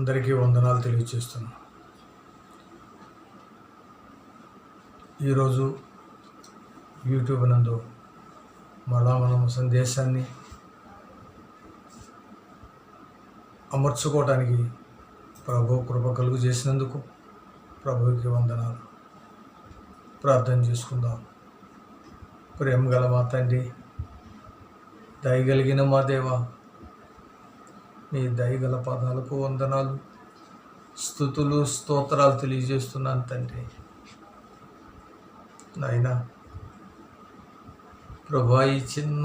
అందరికీ వందనాలు తెలియజేస్తున్నాను. ఈరోజు యూట్యూబ్ నందు మళ్ళా మనం సందేశాన్ని అమర్చుకోవడానికి ప్రభు కృప కలుగు చేసినందుకు ప్రభువుకి వందనాలు. ప్రార్థన చేసుకుందాం. ప్రేమ గల మా తండ్రి, దయగలిగిన మా దేవ, మీ దయగల పాదాలకు వందనాలు, స్తుతులు, స్తోత్రాలు తెలియజేస్తున్నాను తండ్రి. నాయనా ప్రభా, ఈ చిన్న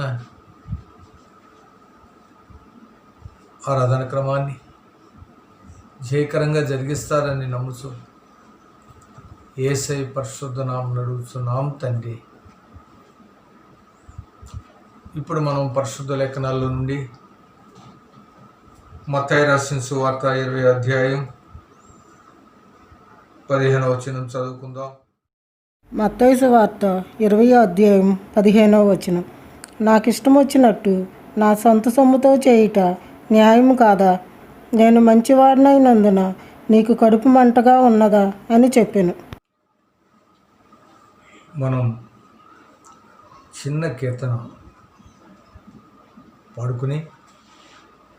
ఆరాధన క్రమాన్ని జయకరంగా జరిగిస్తారని నమ్ముచు యేసయ్య పరిశుద్ధ నామమున అడుగుచున్నాం తండ్రి. ఇప్పుడు మనం పరిశుద్ధ లేఖనాల్లో నుండి మత్తయి రాసిన సువార్త 20వ అధ్యాయం 15వ వచనం చదువుకుందాం. మత్తయి సువార్త 20వ అధ్యాయం 15వ వచనం. నాకు ఇష్టం వచ్చినట్టు నా సొంత సొమ్ముతో చేయుట న్యాయం కాదా? నేను మంచివాడినైనందున నీకు కడుపు మంటగా ఉన్నదా అని చెప్పాను. మనం చిన్న కీర్తన పాడుకుని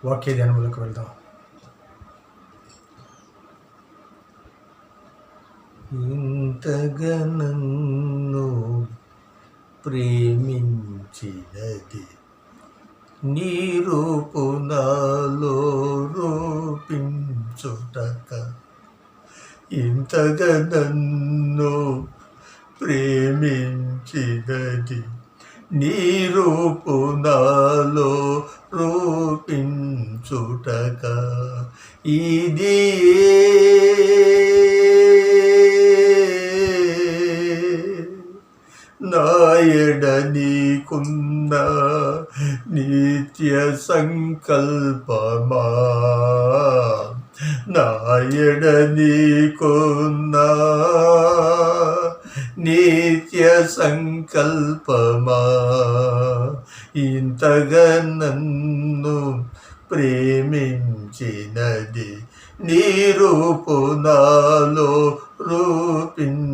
వాక్య ధ్యానములకు వెళ్దాం. ఇంతగా నన్ను ప్రేమించినది నీ రూపు నాలో రూపించుటక, ఇంతగా నన్ను ప్రేమించినది నీ రూపు నాలో రూపించుటక, ఇది నాయడ నీకున్న నిత్య సంకల్పమా, నాయడ నీకున్న నిత్య సంకల్పమా, ఇంతగా నన్ను ప్రేమించినది నీ రూపు నాలో రూపించుటక,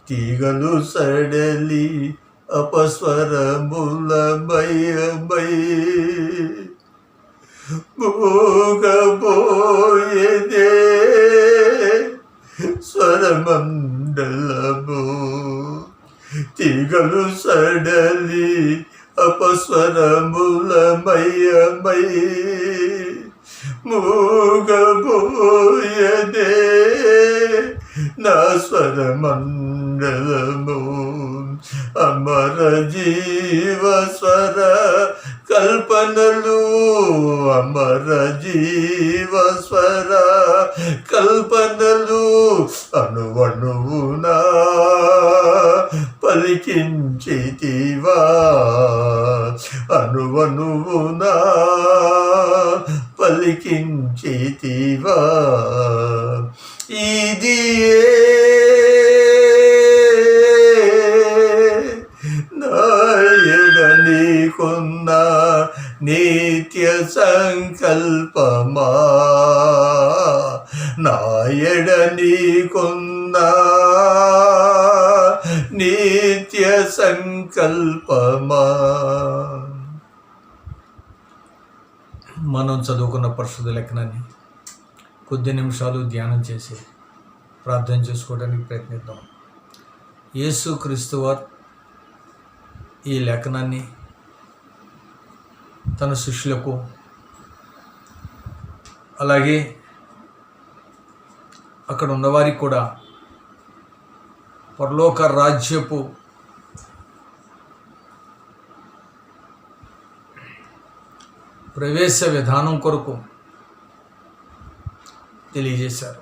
తీగలు సడలి అపస్వరములమయమై మూగబోయేదే స్వరమండలము, తీగలు సడలి అపస్వరములమయమై మూగబోయేదే నా స్వరమండలము, అమర జీవ స్వర కల్పనలు, అమర జీవ స్వర కల్పనలు అణువణువునా పలికించితివా, అణువణువునా పలికించితివా, ఇది నాయడ నీకున్న నిత్య సంకల్పమా, నాయడ నీకున్న నిత్య సంకల్పమా. మనం చదువుకున్న పరిశుద్ధ లేఖనాన్ని కొద్ది నిమిషాలు ధ్యానం చేసి ప్రార్థన చేసుకోవడానికి ప్రయత్నిద్దాం. యేసు క్రీస్తు వారు ఈ లేఖనాన్ని తన శిష్యులకు, అలాగే అక్కడ ఉన్నవారికి కూడా పరలోక రాజ్యపు ప్రవేశ విధానం కొరకు తెలియజేశారు.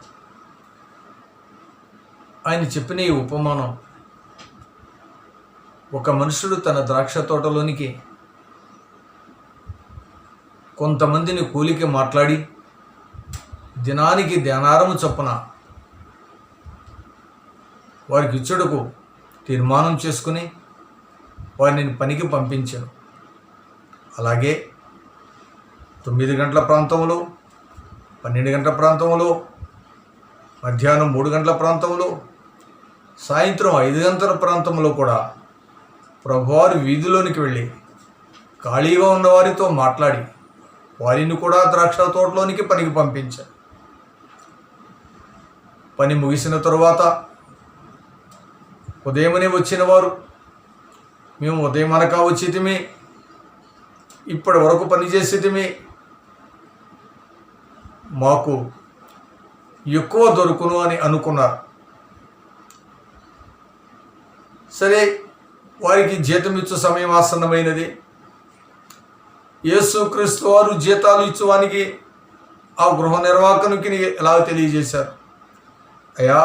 ఆయన చెప్పిన ఈ ఉపమానం, ఒక మనుషుడు తన ద్రాక్ష తోటలోనికి కొంతమందిని కూలికి మాట్లాడి దినానికి దేనారము చొప్పున వారికి ఇచ్చుటకు తీర్మానం చేసుకుని వారిని పనికి పంపించాను. అలాగే 9 గంటల ప్రాంతంలో, 12 గంటల ప్రాంతంలో, మధ్యాహ్నం 3 గంటల ప్రాంతంలో, సాయంత్రం 5 గంటల ప్రాంతంలో కూడా ప్రభువారు వీధిలోనికి వెళ్ళి ఖాళీగా ఉన్న వారితో మాట్లాడి వారిని కూడా ద్రాక్ష తోటలోనికి పనికి పంపించారు. పని ముగిసిన తరువాత ఉదయమనే వచ్చిన వారు, మేము ఉదయం అనక వచ్చితిమి, ఇప్పటి వరకు పనిచేసేదిమి, మాకు ఎక్కువ దొరుకును అని అనుకున్నారు. సరే, వారికి జీతం ఇచ్చు సమయం ఆసన్నమైనది. యేసుక్రీస్తు వారు జీతాలు ఇచ్చువానికి ఆ గృహ నిర్వాహకునికి ఎలా తెలియజేశారు, అయ్యా,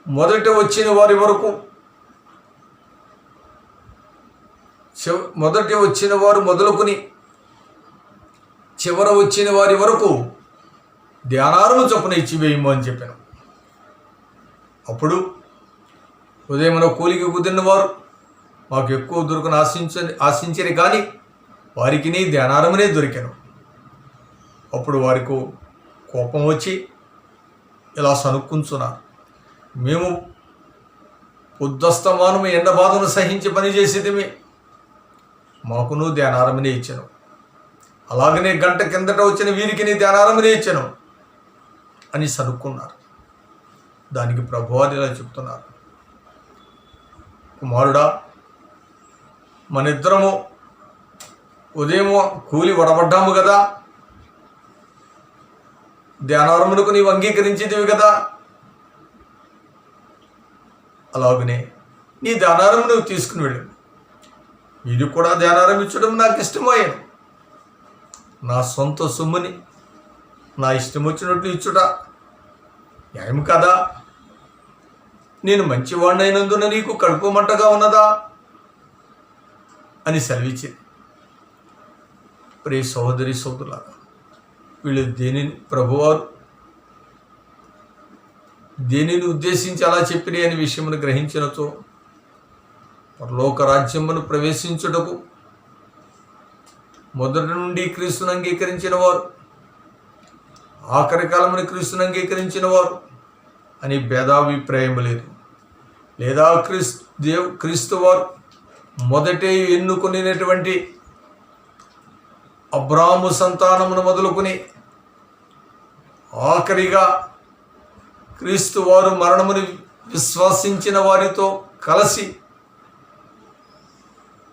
మొదట వచ్చిన వారి వరకు, మొదట వచ్చిన వారు మొదలుకొని చివర వచ్చిన వారి వరకు ధ్యానారము చొప్పున ఇచ్చివేయము అని చెప్పాను. అప్పుడు ఉదయమున కూలికి కుదిరిన వారు మాకు ఎక్కువ దొరుకుని ఆశించరు, కానీ వారికి నీ ధ్యానారమునే దొరికాను. అప్పుడు వారికి కోపం వచ్చి ఇలా సనుక్కుంటున్నారు, మేము పొద్దస్తమానము ఎండ బాధను సహించి పనిచేసేదిమే, మాకును ధ్యానారమునే ఇచ్చాను. అలాగనే గంట కిందట వచ్చిన వీరికి నీ ధ్యానారమునే ఇచ్చాను అని సనుక్కున్నారు. దానికి ప్రభువారు ఇలా చెప్తున్నారు, కుమారుడా, మనిద్దరము ఉదయం కూలి వడబడ్డాము కదా, ధ్యానారమునకు నీవు అంగీకరించేదివి కదా, అలాగనే నీ ధ్యానారం నువ్వు తీసుకుని వెళ్ళు. వీరికి కూడా ధ్యానారం ఇచ్చడం నాకు ఇష్టమయ్యాను. నా సొంత సొమ్ముని నా ఇష్టం వచ్చినట్లు ఇచ్చుట న్యాయం కదా? నేను మంచివాడిని అయినందున నీకు కడుపు మంటగా ఉన్నదా అని సెలవిచ్చింది. ప్రియ సహోదరి సోదరులారా, వీళ్ళు ప్రభువారు దేనిని ఉద్దేశించి అలా చెప్పిన అనే విషయమును గ్రహించినతో పరలోక రాజ్యమును ప్రవేశించుటకు మొదటి నుండి క్రీస్తును అంగీకరించిన వారు, ఆఖరి కాలమున క్రీస్తును అంగీకరించిన వారు అని భేదాభిప్రాయం లేదు. లేదా క్రీస్తు వారు మొదటే ఎన్నుకునేటువంటి అబ్రాహాము సంతానమును మొదలుకొని ఆఖరిగా క్రీస్తు వారు మరణముని విశ్వసించిన వారితో కలిసి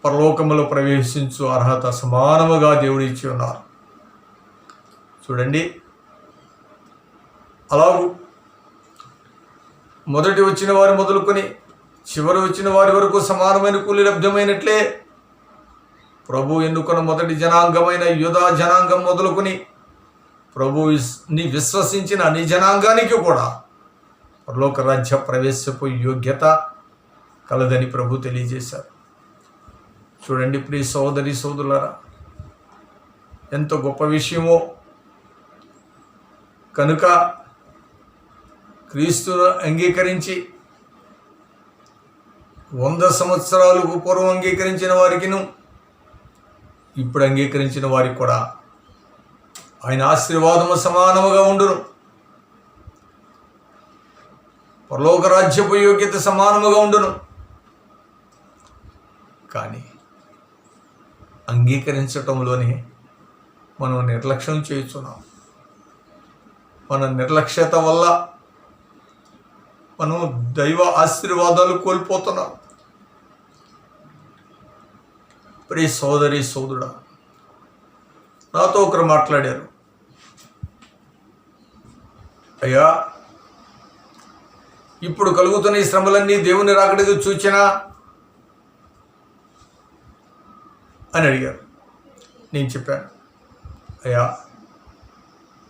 పరలోకములో ప్రవేశించు అర్హత సమానముగా దేవుడు ఇచ్చి ఉన్నారు. చూడండి, అలాగూ మొదటి వచ్చిన వారు మొదలుకొని చివరి వచ్చిన వారి వరకు సమానమైన కూలి లభ్యమైనట్లే ప్రభు ఎన్నుకున్న మొదటి జనాంగమైన యూదా జనాంగం మొదలుకొని ప్రభుని విశ్వసించిన అన్ని జనాంగానికి కూడా పరలోక రాజ్య ప్రవేశపు యోగ్యత కలదని ప్రభు తెలియజేశారు. చూడండి ప్రియ సోదరి సోదరులారా, ఎంత గొప్ప విషయమో. కనుక క్రీస్తును అంగీకరించి 100 సంవత్సరాలకు పూర్వం అంగీకరించిన వారికిను ఇప్పుడు అంగీకరించిన వారికి కూడా ఆయన ఆశీర్వాదము సమానముగా ఉండును. పరలోక రాజ్యపు యోగ్యత సమానముగా ఉండును. కానీ అంగీకరించటంలోనే మనం నిర్లక్ష్యం చేస్తున్నాం. మన నిర్లక్ష్యత వల్ల మనం దైవ ఆశీర్వాదాలు కోల్పోతున్నాం. ప్రియ సోదరి సోదరుడా, నాతో ఒకరు మాట్లాడారు, అయ్యా, ఇప్పుడు కలుగుతున్న ఈ శ్రమలన్నీ దేవుని రాకడికి చూచినా అని అడిగారు. నేను చెప్పాను, అయ్యా,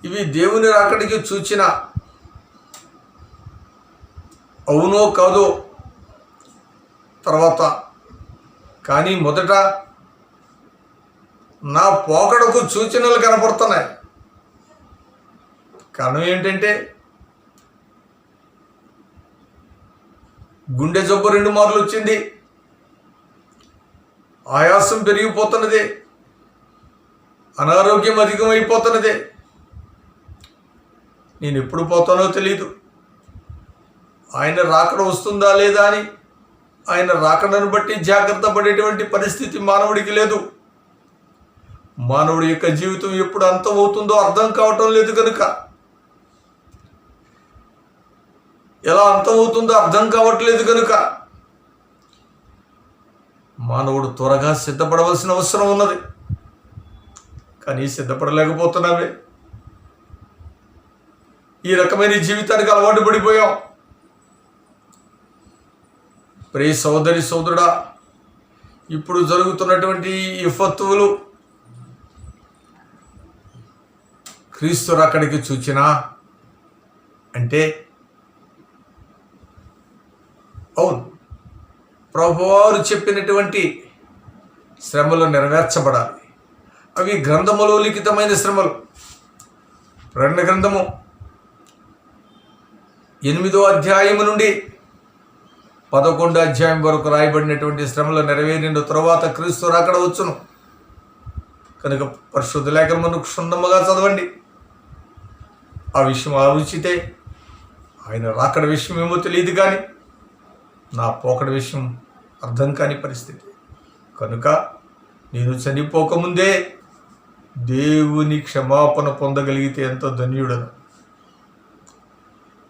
ఇవి దేవుని రాకడికి చూచిన అవునో కాదో తర్వాత, కానీ మొదట నా పోకడకు సూచనలు కనపడుతున్నాయి. కారణం ఏంటంటే గుండె జబ్బు 2 మార్లు వచ్చింది, ఆయాసం పెరిగిపోతున్నది, అనారోగ్యం అధికమైపోతున్నదే. నేను ఎప్పుడు పోతానో తెలియదు, ఆయన రాకడ వస్తుందా లేదా అని ఆయన రాకడను బట్టి జాగ్రత్త పడేటువంటి పరిస్థితి మానవుడికి లేదు. మానవుడి యొక్క జీవితం ఎప్పుడు అంతమవుతుందో అర్థం కావటం లేదు కనుక, ఎలా అంతమవుతుందో అర్థం కావట్లేదు కనుక మానవుడు త్వరగా సిద్ధపడవలసిన అవసరం ఉన్నది. కానీ సిద్ధపడలేకపోతున్నామే. ఈ రకమైన జీవితానికి అలవాటు పడిపోయాం. ప్రియ సోదరి సోదరుడా, ఇప్పుడు జరుగుతున్నటువంటి ఈ విపత్తులు క్రీస్తు రాకడికి సూచన అంటే అవును, ప్రభువారు చెప్పినటువంటి శ్రమలు నెరవేర్చబడాలి. అవి గ్రంథములో లిఖితమైన శ్రమలు. ప్రకటన గ్రంథము 8వ అధ్యాయము నుండి 11వ అధ్యాయం వరకు రాయబడినటువంటి శ్రమలు నెరవేరిన తరువాత క్రీస్తు రాకడ వచ్చును కనుక పరిశుద్ధ లేఖనమును క్షుణ్ణముగా చదవండి. ఆ విషయం ఆలోచితే ఆయన రాకడ విషయం ఏమో తెలియదు, కానీ నా పోకడ విషయం అర్థం కాని పరిస్థితి. కనుక నేను చనిపోకముందే దేవుని క్షమాపణ పొందగలిగితే ఎంతో ధన్యుడను.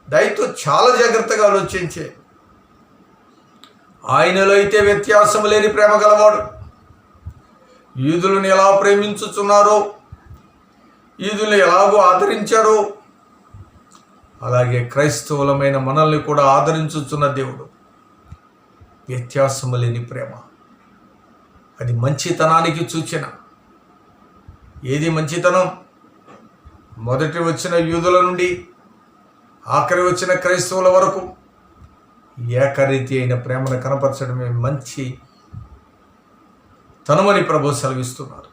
దయతో చాలా జాగ్రత్తగా ఆలోచించే. ఆయనలో అయితే వ్యత్యాసం లేని ప్రేమ గలవాడు. యూదులను ఎలా ప్రేమించుచున్నారో, యూదులను ఎలాగో ఆదరించారో, అలాగే క్రైస్తవులమైన మనల్ని కూడా ఆదరించుచున్న దేవుడు. వ్యత్యాసము లేని ప్రేమ, అది మంచితనానికి సూచన. ఏది మంచితనం? మొదటి వచ్చిన యూదుల నుండి ఆఖరి వచ్చిన క్రైస్తవుల వరకు ఏకరీతి అయిన ప్రేమను కనపరచడమే మంచి తనమని ప్రభు సెలవిస్తున్నారు.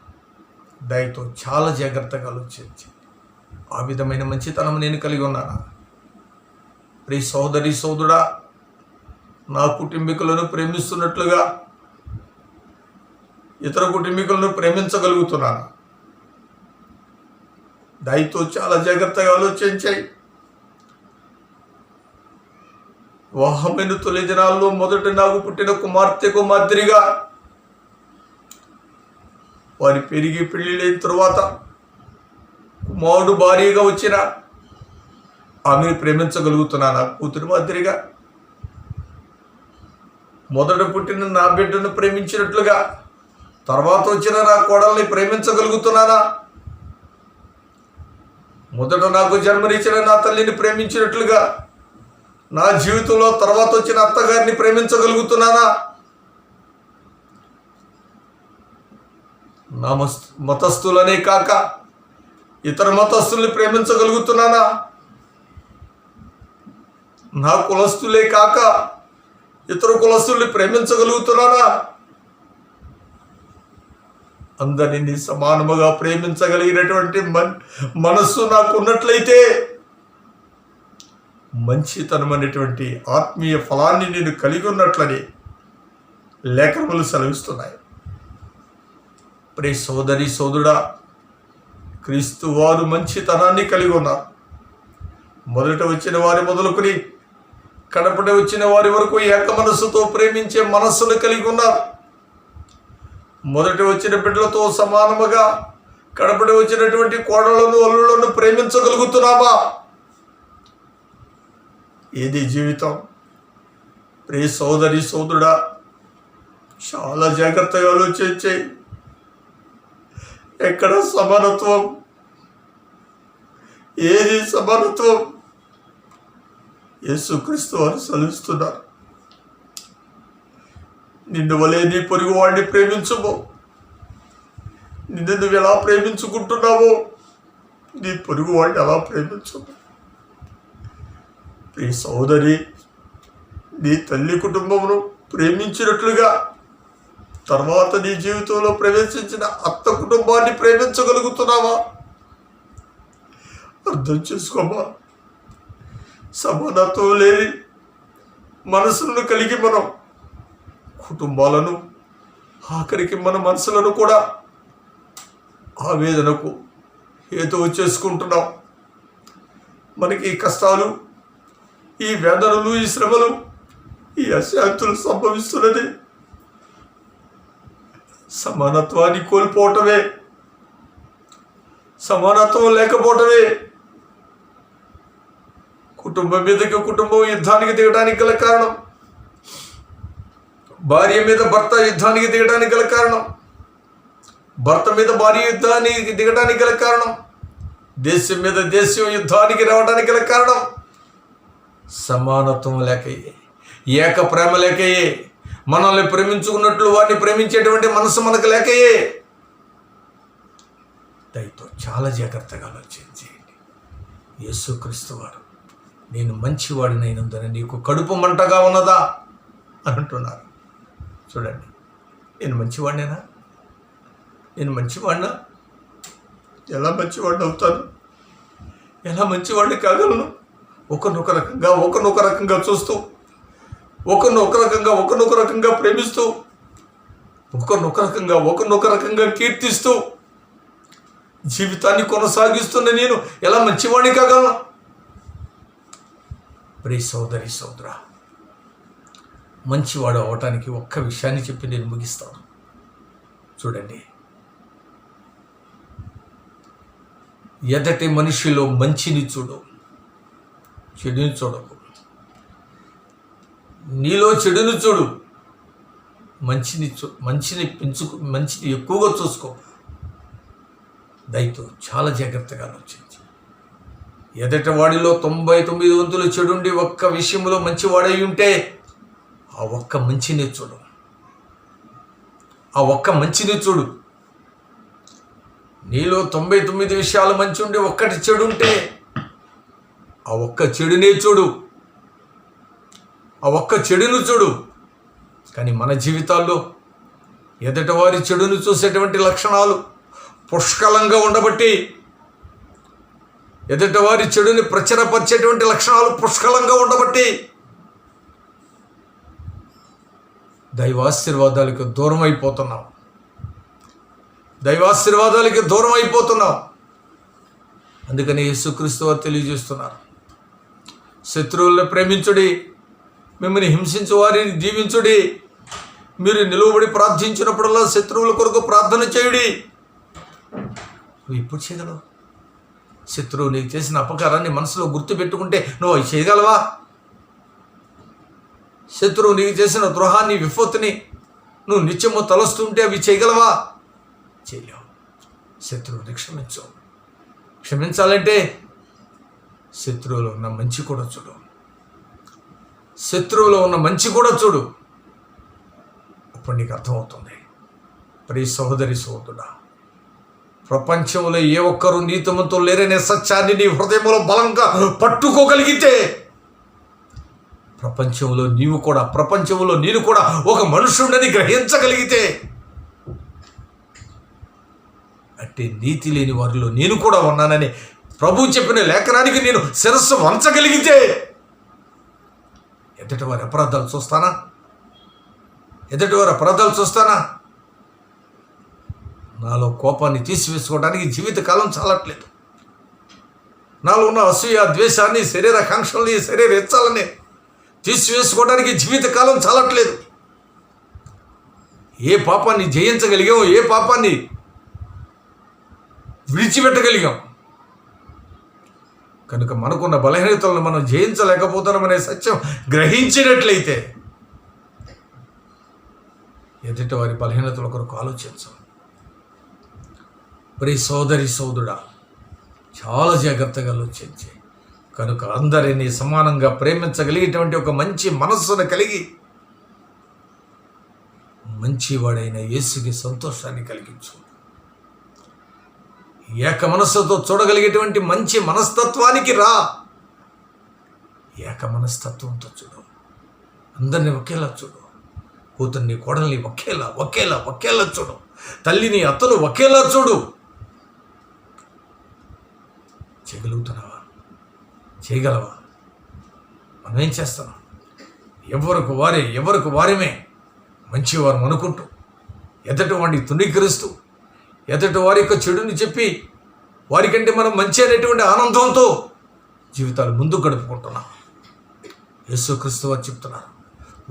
దయతో చాలా జాగ్రత్తగా ఆలోచించి, ఆ విధమైన మంచితనం నేను కలిగి ఉన్నానా? ప్రియ సోదరి సోదరుడా, నా కుటుంబీకులను ప్రేమిస్తున్నట్లుగా ఇతర కుటుంబీకులను ప్రేమించగలుగుతున్నాను? దయతో చాలా జాగ్రత్తగా ఆలోచించాయి. వివాహమైన తొలి దినాల్లో మొదట నాకు పుట్టిన కుమార్తెకు మాదిరిగా వారి పెరిగి పెళ్లిళ్ళైన తరువాత కుమారుడు భార్యగా వచ్చిన ఆమెను ప్రేమించగలుగుతున్నాను కూతురు మాదిరిగా? మొదట పుట్టిన నా బిడ్డను ప్రేమించినట్లుగా తర్వాత వచ్చిన నా కోడల్ని ప్రేమించగలుగుతున్నానా? మొదట నాకు జన్మనిచ్చిన నా తల్లిని ప్రేమించినట్లుగా నా జీవితంలో తర్వాత వచ్చిన అత్తగారిని ప్రేమించగలుగుతున్నానా? నా మతస్థులనే కాక ఇతర మతస్థుల్ని ప్రేమించగలుగుతున్నానా? నా కులస్తులే కాక ఇతర కులస్తుల్ని ప్రేమించగలుగుతున్నానా? అందరినీ సమానముగా ప్రేమించగలిగినటువంటి మనస్సు నాకు ఉన్నట్లయితే మంచితనం అనేటువంటి ఆత్మీయ ఫలాన్ని నేను కలిగి ఉన్నట్లని లేఖనములు సెలవిస్తున్నాయి. ప్రియ సోదరి సోదరుడా, క్రీస్తు వారు మంచితనాన్ని కలిగి ఉన్నారు. మొదట వచ్చిన వారి మొదలుకొని కడపట వచ్చిన వారి వరకు ఏక మనస్సుతో ప్రేమించే మనస్సును కలిగి ఉన్నారు. మొదట వచ్చిన బిడ్డలతో సమానముగా కడపట వచ్చినటువంటి కోడలను అల్లులను ప్రేమించగలుగుతున్నామా? ఏది జీవితం? ప్రియ సోదరి సోదరుడా, చాలా జాగ్రత్తగా ఆలోచించే. ఎక్కడ సమానత్వం? ఏది సమానత్వం? యేసుక్రీస్తు వారు సెలవిస్తున్నారు, నిన్ను వలే నీ పొరుగు వాడిని ప్రేమించుము. నిన్ను నువ్వు ఎలా ప్రేమించుకుంటున్నావో నీ పొరుగు వాడిని అలా ప్రేమించుము. ప్రియ సోదరి, నీ తల్లి కుటుంబమును ప్రేమించినట్లుగా తర్వాత నీ జీవితంలో ప్రవేశించిన అత్త కుటుంబాన్ని ప్రేమించగలుగుతున్నావా? అర్థం చేసుకోమా. సమానత్వం లేని మనసులను కలిగి మనం కుటుంబాలను, ఆఖరికి మన మనసులను కూడా ఆవేదనకు హేతువు చేసుకుంటున్నాం. మనకి ఈ కష్టాలు, ఈ వేదనలు, ఈ శ్రమలు, ఈ అశాంతులు సంభవిస్తున్నది సమానత్వాన్ని కోల్పోవటమే, సమానత్వం లేకపోవటమే. కుటుంబం మీదకి కుటుంబం యుద్ధానికి దిగడానికి గల కారణం, భార్య మీద భర్త యుద్ధానికి దిగడానికి గల కారణం, భర్త మీద భార్య యుద్ధానికి దిగడానికి గల కారణం, దేశం మీద దేశం యుద్ధానికి రావడానికి గల కారణం సమానత్వం లేకయే, ఏక ప్రేమ లేకయే, మనల్ని ప్రేమించుకున్నట్లు వారిని ప్రేమించేటువంటి మనసు మనకు లేకయే. దయతో చాలా జాగ్రత్తగా ఆలోచించేయండి. యేసుక్రీస్తు వారు నేను మంచివాడినైనందున నీకు కడుపు మంటగా ఉన్నదా అని అంటున్నారు. చూడండి, నేను మంచివాడినేనా? నేను మంచివాడినా? ఎలా మంచివాడిని అవుతాను? ఎలా మంచివాడిని కాగలను? ఒకనొక రకంగా చూస్తూ, ఒకనొక రకంగా ప్రేమిస్తూ, ఒకనొక రకంగా కీర్తిస్తూ జీవితాన్ని కొనసాగిస్తున్న నేను ఎలా మంచివాడిని కాగలను? ప్రియ సోదరి సోదరా, మంచివాడు అవటానికి ఒక్క విషయాన్ని చెప్పి నేను ముగిస్తాను. చూడండి, ఎదటి మనిషిలో మంచిని చూడు, చెడుని చూడకు. నీలో చెడుని చూడు, మంచిని పెంచుకు, మంచిని ఎక్కువగా చూసుకో. దయతో చాలా జాగ్రత్తగా ఆలోచించు. ఎదటి వాడిలో 99 వంతులు చెడుండి ఒక్క విషయంలో మంచివాడై ఉంటే ఆ ఒక్క మంచిని చూడు, ఆ ఒక్క మంచిని చూడు. నీలో 99 విషయాలు మంచి ఉండి ఒక్కటి చెడు ఉంటే ఆ ఒక్క చెడునే చూడు, ఆ ఒక్క చెడును చూడు. కానీ మన జీవితాల్లో ఎదటి వారి చెడును చూసేటువంటి లక్షణాలు పుష్కలంగా ఉండబట్టి, ఎదటి వారి చెడుని ప్రచురపరిచేటువంటి లక్షణాలు పుష్కలంగా ఉండబట్టి దైవాశీర్వాదాలకు దూరం అయిపోతున్నాం. అందుకని యేసుక్రీస్తు వారు తెలియజేస్తున్నారు, శత్రువులను ప్రేమించుడి, మిమ్మల్ని హింసించు వారిని దీవించుడి, మీరు నిలువబడి ప్రార్థించినప్పుడల్లా శత్రువుల కొరకు ప్రార్థన చేయుడి. నువ్వు ఇప్పుడు చేయగలవు? శత్రువు నీకు చేసిన అపకారాన్ని మనసులో గుర్తుపెట్టుకుంటే నువ్వు అవి చేయగలవా? శత్రువు నీకు చేసిన ద్రోహాన్ని, విపత్తుని నువ్వు నిత్యము తలస్తుంటే అవి చేయగలవా? చేయలేవు. శత్రువుని క్షమించు. క్షమించాలంటే శత్రువులో ఉన్న మంచి కూడా చూడు, శత్రువులో ఉన్న మంచి కూడా చూడు. అప్పుడు నీకు అర్థమవుతుంది. ప్రియ సహోదరి సహోదరుడా, ప్రపంచంలో ఏ ఒక్కరూ నీతిమంతులు లేరనే సత్యాన్ని నీ హృదయంలో బలంగా పట్టుకోగలిగితే ప్రపంచంలో నేను కూడా ఒక మనుషుడని గ్రహించగలిగితే, అంటే నీతి లేని వారిలో నేను కూడా ఉన్నానని ప్రభువు చెప్పిన లేఖనానికి నేను శిరస్సు వంచగలిగితే ఎదుటివారి అపరాధాలు చూస్తానా? నాలో కోపాన్ని తీసివేసుకోవడానికి జీవితకాలం చాలట్లేదు. నాలో ఉన్న అసూయ, ద్వేషాన్ని, శరీరాకాంక్షల్ని, శరీర ఇచ్చాలని తీసివేసుకోవడానికి జీవితకాలం చాలట్లేదు. ఏ పాపాన్ని జయించగలిగాం, ఏ పాపాన్ని విడిచిపెట్టగలిగాం? కనుక మనకున్న బలహీనతలను మనం జయించలేకపోతున్నామనే సత్యం గ్రహించినట్లయితే ఎదుటి వారి బలహీనతల కొరకు ఆలోచించాం. ప్రియ సోదరి సోదరుడా, చాలా జాగ్రత్తగా ఆలోచించి, కనుక అందరినీ సమానంగా ప్రేమించగలిగేటువంటి ఒక మంచి మనస్సును కలిగి మంచివాడైన యేసుకి సంతోషాన్ని కలిగించు. ఏక మనస్సుతో చూడగలిగేటువంటి మంచి మనస్తత్వానికి రా. ఏక మనస్తత్వంతో చూడు, అందరినీ ఒకేలా చూడు, కూతుర్ని కోడల్ని ఒకేలా చూడు, తల్లిని అత్తను ఒకేలా చూడు. చేయగలుగుతున్నావా? చేయగలవా? మనం ఏం చేస్తున్నాం? ఎవరికి వారమే మంచివారు అనుకుంటూ, ఎదటి వాడిని తృణీకరిస్తూ, ఎదుటి వారి యొక్క చెడుని చెప్పి వారికంటే మనం మంచి అనేటువంటి ఆనందంతో జీవితాలు ముందు గడుపుకుంటున్నాం. యేసుక్రీస్తు వారు చెప్తున్నారు,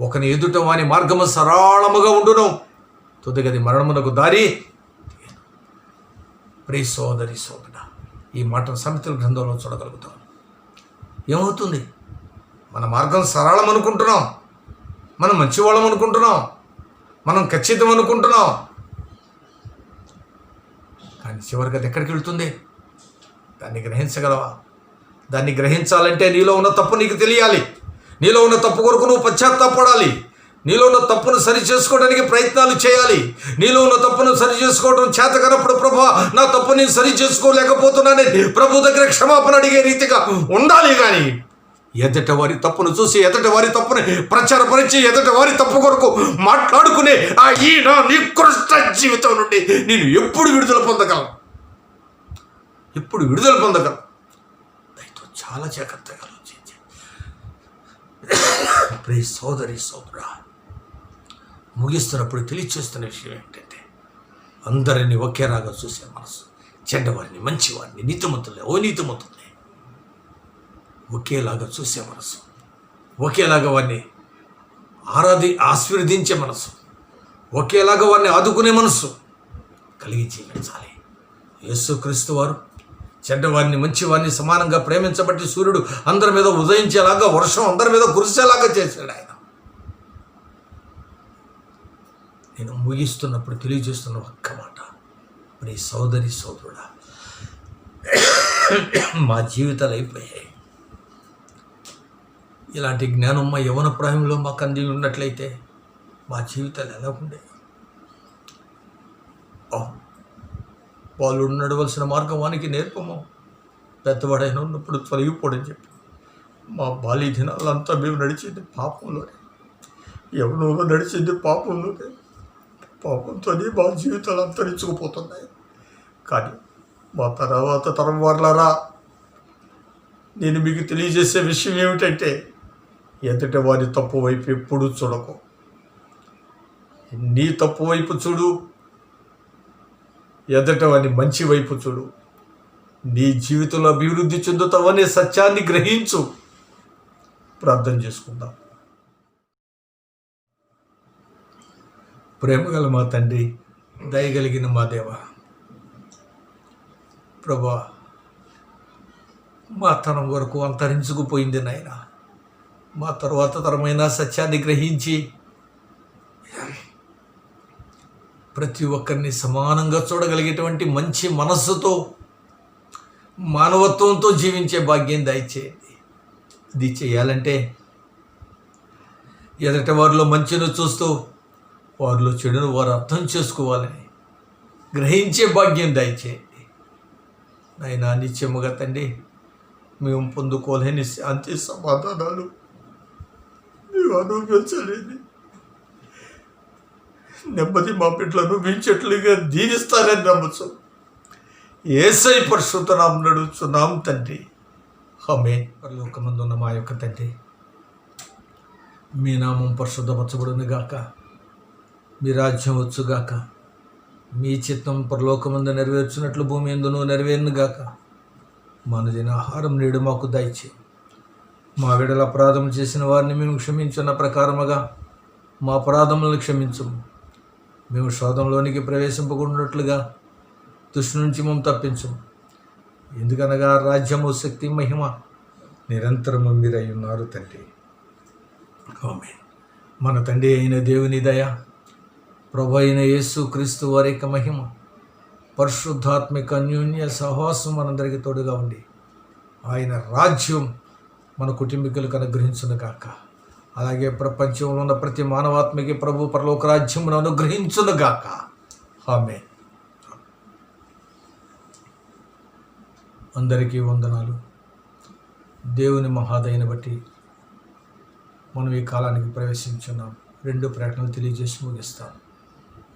ఒకని ఎదుట వాని మార్గము సరళముగా ఉండును, తుదగది మరణమునకు దారి. ప్రియ సోదరి సోదరుడా, ఈ మాటను సామెతల గ్రంథంలో చూడగలుగుతాం. ఏమవుతుంది? మన మార్గం సరళం అనుకుంటున్నాం, మనం మంచివాళ్ళం అనుకుంటున్నాం, మనం ఖచ్చితం అనుకుంటున్నాం. కానీ చివరికి అది ఎక్కడికి వెళ్తుంది? దాన్ని గ్రహించగలవా? దాన్ని గ్రహించాలంటే నీలో ఉన్న తప్పు నీకు తెలియాలి. నీలో ఉన్న తప్పు కొరకు నువ్వు పశ్చాత్తాపడాలి. నీలో ఉన్న తప్పును సరి చేసుకోవడానికి ప్రయత్నాలు చేయాలి. నీలో ఉన్న తప్పును సరి చేసుకోవడం చేతకనప్పుడు, ప్రభువా నా తప్పు నేను సరి చేసుకోలేకపోతున్నానే, ప్రభు దగ్గర క్షమాపణ అడిగే రీతిగా ఉండాలి. కానీ ఎదుట వారి తప్పును చూసి, ఎదుట వారి తప్పుని ప్రచారపరిచి, ఎదుట వారి తప్పు కొరకు మాట్లాడుకునే ఆ ఈ నా నికృష్ట జీవితం నుండి నేను ఎప్పుడు విడుదల పొందగలను? ఎప్పుడు విడుదల పొందగలను? దయతో చాలా జాగ్రత్తగా ఆలోచించి ప్రియ సోదరి సోదరా, ముగిస్తున్నప్పుడు తెలియచేస్తున్న విషయం ఏంటంటే, అందరినీ ఒకేలాగా చూసే మనసు, చెడ్డవారిని మంచివారిని, నీతిమంతుల్ని నీతిమంతుల్ని ఒకేలాగా చూసే మనసు, ఒకేలాగా వారిని ఆశీర్వదించే మనసు, ఒకేలాగా వారిని ఆదుకునే మనసు కలిగి జీవించాలి. యేసుక్రీస్తు వారు చెడ్డవారిని మంచివారిని సమానంగా ప్రేమించబట్టి సూర్యుడు అందరి మీద ఉదయించేలాగా, వర్షం అందరి మీద కురిసేలాగా చేశాడు ఆయన. నేను ముగిస్తున్నప్పుడు తెలియజేస్తున్న ఒక్క మాట, మరి సోదరి సోదరుడా, మా జీవితాలు అయిపోయాయి. ఇలాంటి జ్ఞానం మా యవన ప్రాయంలో మాకు అంది ఉన్నట్లయితే మా జీవితాలు ఎలా ఉండేవి? వాళ్ళు నడవలసిన మార్గం వానికి నేర్పము, పెద్దవాడైన ఉన్నప్పుడు తొలగిపోడని చెప్పి మా బాల్య దినాలంతా మేము నడిచింది పాపంలోనే, యవనంలో నడిచింది పాపంలోనే. పాపంతోనే మా జీవితాలు అంతరించుకుపోతున్నాయి. కానీ మా తర్వాత తరం వాళ్ళరా, నేను మీకు తెలియజేసే విషయం ఏమిటంటే, ఎదుట వారి తప్పు వైపు ఎప్పుడు చూడకు, నీ తప్పు వైపు చూడు. ఎదుట వారి మంచి వైపు చూడు. నీ జీవితంలో అభివృద్ధి చెందుతావనే సత్యాన్ని గ్రహించు. ప్రార్థన చేసుకుందాం. ప్రేమగల మా తండ్రి, దయగలిగిన మా దేవ, ప్రభా, మా తరం వరకు అంతరించుకుపోయింది నాయన. మా తర్వాత తరమైన సత్యాన్ని గ్రహించి ప్రతి ఒక్కరిని సమానంగా చూడగలిగేటువంటి మంచి మనస్సుతో, మానవత్వంతో జీవించే భాగ్యం దయచేయండి. ఇది చేయాలంటే ఎదుటి వారిలో మంచిని చూస్తూ వారిలో చెడును వారు అర్థం చేసుకోవాలని గ్రహించే భాగ్యం దయచేయండి నాయనా. నిత్యముగా తండ్రి, మేము పొందుకోలేని శాంతి సమాధానాలు మేము అనుభవించలేని నెమ్మది మా బిడ్డలు అనుభవించట్లుగా దీవిస్తారని నమ్మచ్చు. యేసై పరిశుద్ధ నామమున అడుగుచున్నాం తండ్రి, ఆమేన్. పరలోకమందు ఉన్న మా యొక్క తండ్రి, మీ నామం పరిశుద్ధపరచబడును గాక, మీ రాజ్యం వచ్చుగాక, మీ చిత్తం పరలోకమందు నెరవేర్చినట్లు భూమి యందును నెరవేరును గాక. మనదిన ఆహారం నేడు మాకు దయచే, మా విడల అపరాధం చేసిన వారిని మేము క్షమించున్న ప్రకారముగా మా అపరాధములను క్షమించము. మేము శోధంలోనికి ప్రవేశింపకుండాట్లుగా దుష్టు నుంచి మేము తప్పించము. ఎందుకనగా రాజ్యము, శక్తి, మహిమ నిరంతరము మీరై ఉన్నారు తండ్రి, ఆమేన్. మన తండ్రి అయిన దేవుని దయ, ప్రభు అయిన యేసు క్రీస్తు వారి యొక్క మహిమ, పరిశుద్ధాత్మిక అన్యోన్య సహవాసం మనందరికీ తోడుగా ఉండి ఆయన రాజ్యం మన కుటుంబీకులకు అనుగ్రహించును గాక. అలాగే ప్రపంచంలో ఉన్న ప్రతి మానవాత్మకి ప్రభు పరలోక రాజ్యమును అనుగ్రహించును గాక. ఆమేన్. అందరికీ వందనాలు. దేవుని మహాదయని బట్టి మనం ఈ కాలానికి ప్రవేశించున్నాం. 2 ప్రకటనలు తెలియజేసి ముగిస్తాం.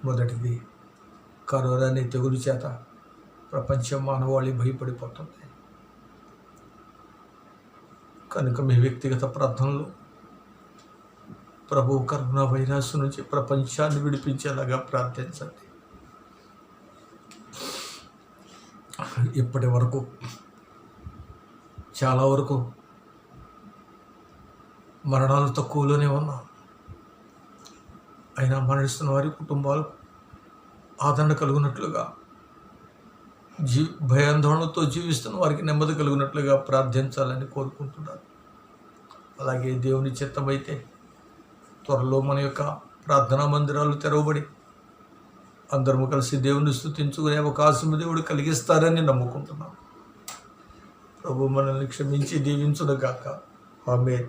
మొదటిది, కరోనా అనే తెగులు చేత ప్రపంచం మానవాళి భయపడిపోతుంది కనుక మీ వ్యక్తిగత ప్రార్థనలు ప్రభు కరోనా వైరస్ నుంచి ప్రపంచాన్ని విడిపించేలాగా ప్రార్థించండి. ఇప్పటి వరకు చాలా వరకు మరణాలు తక్కువలోనే ఉన్నాం. అయినా మరణిస్తున్న వారి కుటుంబాలకు ఆదరణ కలుగునట్లుగా, భయాందోళనతో జీవిస్తున్న వారికి నెమ్మది కలుగునట్లుగా ప్రార్థించాలని కోరుకుంటున్నాను. అలాగే దేవుని చిత్తమైతే త్వరలో మన యొక్క ప్రార్థనా మందిరాలు తెరవబడి అందరము కలిసి దేవుని స్తుతించుకునే అవకాశం దేవుడు కలిగిస్తారని నమ్ముకుంటున్నాం. ప్రభు మనల్ని క్షమించి దీవించును గాక. ఆమేన్.